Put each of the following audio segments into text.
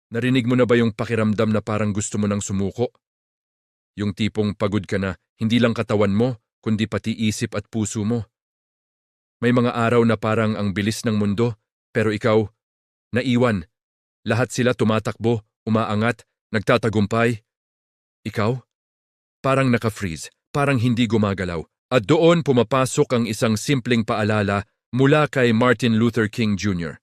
Narinig mo na ba yung pakiramdam na parang gusto mo nang sumuko? Yung tipong pagod ka na, hindi lang katawan mo, kundi pati isip at puso mo. May mga araw na parang ang bilis ng mundo, pero ikaw, naiwan. Lahat sila tumatakbo, umaangat, nagtatagumpay. Ikaw? Parang naka-freeze, parang hindi gumagalaw. At doon pumapasok ang isang simpleng paalala mula kay Martin Luther King Jr.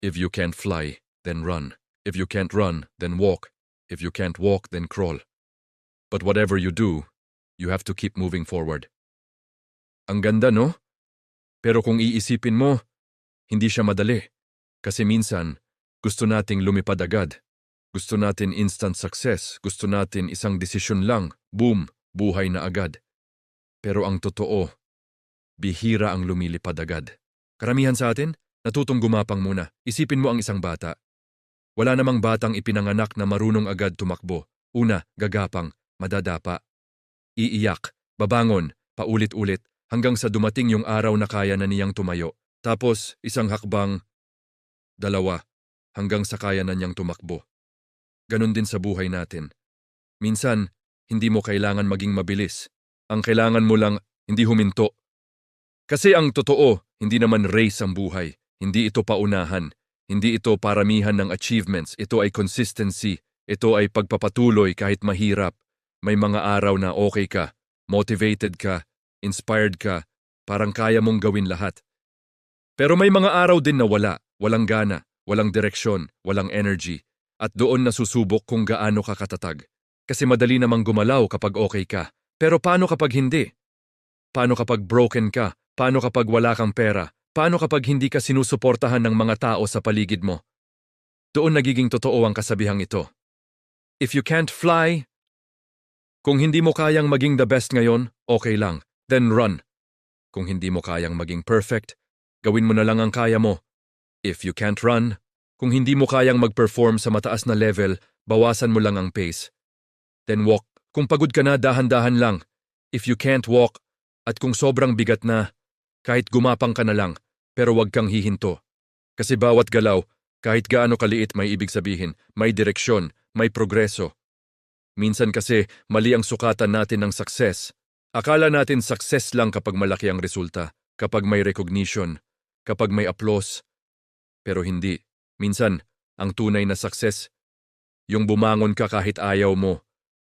If you can't fly, then run. If you can't run, then walk. If you can't walk, then crawl. But whatever you do, you have to keep moving forward. Ang ganda, no? Pero kung iisipin mo, hindi siya madali. Kasi minsan, gusto nating lumipad agad. Gusto natin instant success. Gusto natin isang desisyon lang. Boom! Buhay na agad. Pero ang totoo, bihira ang lumilipad agad. Karamihan sa atin, natutong gumapang muna. Isipin mo ang isang bata. Wala namang batang ipinanganak na marunong agad tumakbo. Una, gagapang, madadapa. Iiyak, babangon, paulit-ulit, hanggang sa dumating yung araw na kaya na niyang tumayo. Tapos, isang hakbang, dalawa, hanggang sa kaya na niyang tumakbo. Ganon din sa buhay natin. Minsan, hindi mo kailangan maging mabilis. Ang kailangan mo lang, hindi huminto. Kasi ang totoo, hindi naman race ang buhay. Hindi ito paunahan. Hindi ito paramihan ng achievements. Ito ay consistency. Ito ay pagpapatuloy kahit mahirap. May mga araw na okay ka, motivated ka, inspired ka, parang kaya mong gawin lahat. Pero may mga araw din na walang gana, walang direksyon, walang energy, at doon nasusubok kung gaano ka katatag. Kasi madali namang gumalaw kapag okay ka. Pero paano kapag hindi? Paano kapag broken ka? Paano kapag wala kang pera? Paano kapag hindi ka sinusuportahan ng mga tao sa paligid mo? Doon nagiging totoo ang kasabihang ito. If you can't fly, kung hindi mo kayang maging the best ngayon, okay lang, then run. Kung hindi mo kayang maging perfect, gawin mo na lang ang kaya mo. If you can't run, kung hindi mo kayang mag-perform sa mataas na level, bawasan mo lang ang pace. Then walk. Kung pagod ka na, dahan-dahan lang. If you can't walk, at kung sobrang bigat na, kahit gumapang ka na lang, pero wag kang hihinto. Kasi bawat galaw, kahit gaano kaliit may ibig sabihin, may direksyon, may progreso. Minsan kasi mali ang sukatan natin ng success. Akala natin success lang kapag malaki ang resulta, kapag may recognition, kapag may applause. Pero hindi. Minsan, ang tunay na success, yung bumangon ka kahit ayaw mo,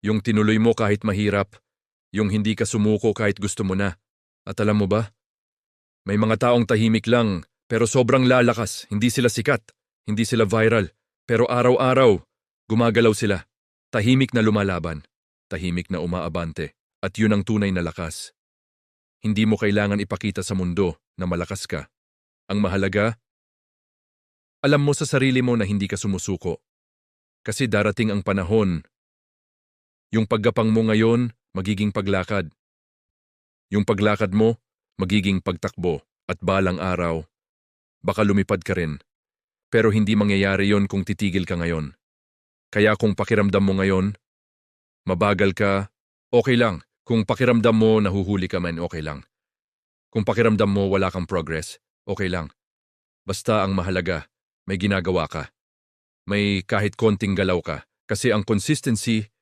yung tinuloy mo kahit mahirap, yung hindi ka sumuko kahit gusto mo na. At alam mo ba? May mga taong tahimik lang, pero sobrang lalakas. Hindi sila sikat, hindi sila viral. Pero araw-araw, gumagalaw sila. Tahimik na lumalaban, tahimik na umaabante, at yun ang tunay na lakas. Hindi mo kailangan ipakita sa mundo na malakas ka. Ang mahalaga, alam mo sa sarili mo na hindi ka sumusuko. Kasi darating ang panahon, yung paggapang mo ngayon, magiging paglakad. Yung paglakad mo, magiging pagtakbo, at balang araw, baka lumipad ka rin. Pero hindi mangyayari yon kung titigil ka ngayon. Kaya kung pakiramdam mo ngayon, mabagal ka, okay lang. Kung pakiramdam mo nahuhuli ka man, okay lang. Kung pakiramdam mo wala kang progress, okay lang. Basta ang mahalaga, may ginagawa ka. May kahit konting galaw ka. Kasi ang consistency,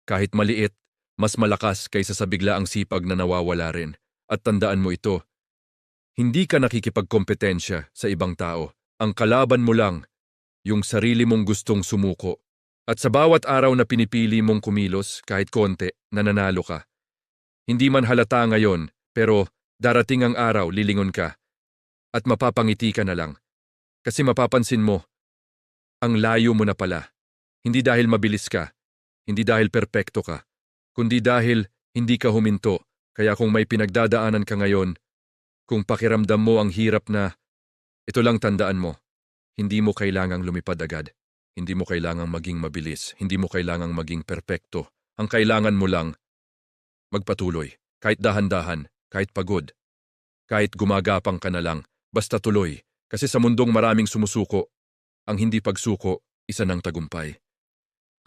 kahit maliit, mas malakas kaysa sa biglaang sipag na nawawala rin. At tandaan mo ito, hindi ka nakikipagkompetensya sa ibang tao. Ang kalaban mo lang, yung sarili mong gustong sumuko. At sa bawat araw na pinipili mong kumilos, kahit konti, nananalo ka. Hindi man halata ngayon, pero darating ang araw, lilingon ka. At mapapangiti ka na lang. Kasi mapapansin mo, ang layo mo na pala. Hindi dahil mabilis ka, hindi dahil perpekto ka, kundi dahil hindi ka huminto. Kaya kung may pinagdadaanan ka ngayon, kung pakiramdam mo ang hirap na, ito lang tandaan mo, hindi mo kailangang lumipad agad. Hindi mo kailangang maging mabilis. Hindi mo kailangang maging perpekto. Ang kailangan mo lang, magpatuloy. Kahit dahan-dahan, kahit pagod, kahit gumagapang ka na lang, basta tuloy. Kasi sa mundong maraming sumusuko, ang hindi pagsuko, isa ng tagumpay.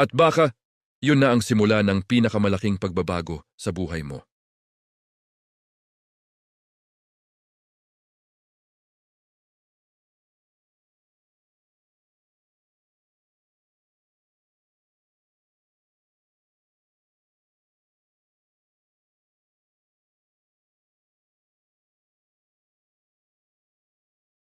At baka, yun na ang simula ng pinakamalaking pagbabago sa buhay mo.